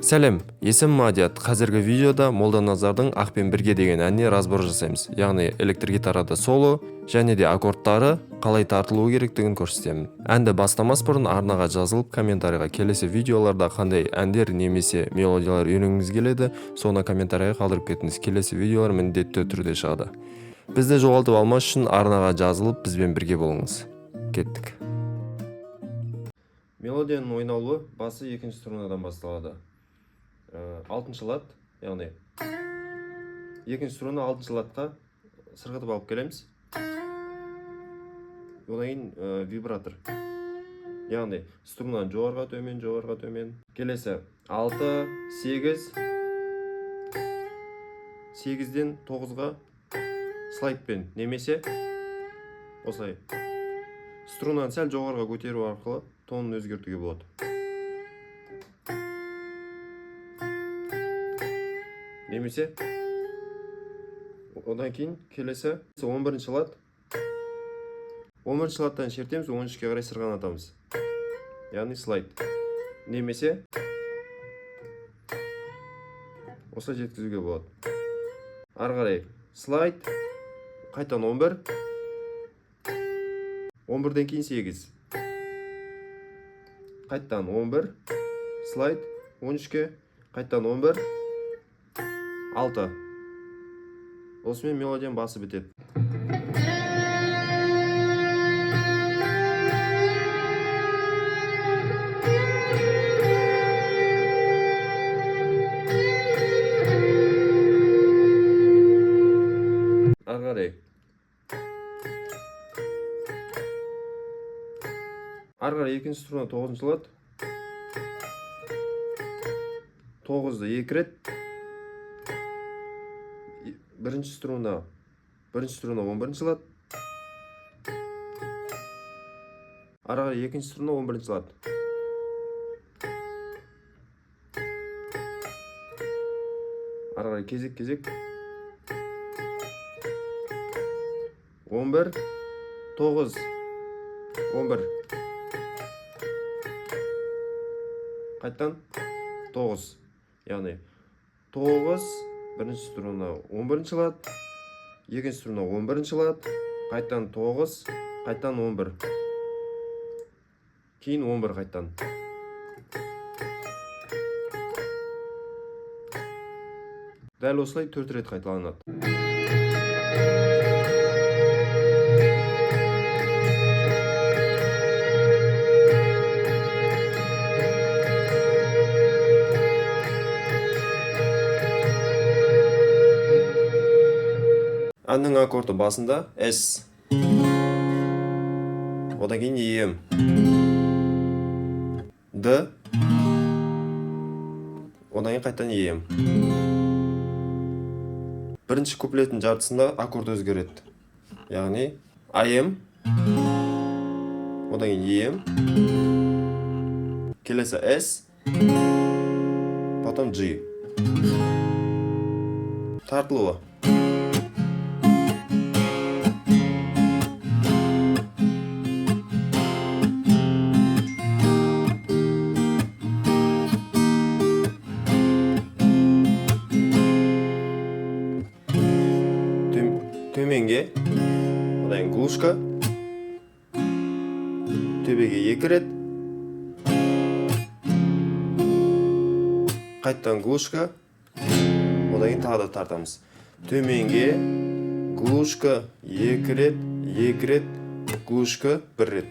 Сәлем, есім Мадият. Қазіргі видеода Молданазардың Ақпен бірге деген әніне разбор жасаймыз. Яғни электр гитарада соло және де аккордтары қалай тартылуы керектігін көрсетемін. Әнді бастамас бұрын арнаға жазылып, комментарийға келесі видеоларда қандай әндер немесе мелодиялар үйренгіңіз келеді, соны комментарийға қалдырып кетіңіз. Келесі видеолар міндетті түрде шығады. Бізді жоғалтып алмас үшін арнаға жазылып, бізбен бірге болыңыз. Кеттік. Мелодияның ойналуы басы екінші струнадан басталады. 6-шы лад, яғни екінші струна 6-шы ладқа сырғытып алып келеміз. Одан кейін вибратор. Яғни струнадан жоғарға төмен. Келесі 6, 8, 8-ден 9-ға слайдпен немесе осылай струнаны сәл жоғарыға көтеру арқылы тонын өзгертуге болады. Немесе одан кейін келесі 11-ші лад. 11-ші ладтан шертеміз, 13-ке қарай сырғанатамыз. Яғни слайд. Немесе осылай жеткізуге болады. Ары қарай слайд, қайтан 11, 11-ден кейін 8, қайтан 11, слайд, 13-ке, қайтан 11, 6. Осымен мелодияның басы бітеді. Ары қарай екінші струна 9-шы лад. 9-ды 2 рет. Бірінші струна 11-ші лад. Ары қарай екінші струна 11-ші лад. Ары қарай кезек. 11, 9, 11. Қайттан 9. Яғни 9, бірінші струна 11-ші лад, екінші струна 11-ші лад, қайттан 9, қайттан 11. Кейін 11 қайттан. Дәл осылай 4 рет қайталанады. Әннің аккорды басында S. Одан кейін EM. D. Одан кейін қайтан EM. Бірінші куплеттің жартысында аккорд өзгереді. Яғни AM. Одан кейін EM. Келесі S. Потом G. Тартылуы. Төменге, одан глушка, төбеге 2 рет, қайттан глушка, одан кейін тағы да тартамыз. Төменге, глушка 2 рет, глушка 1 рет.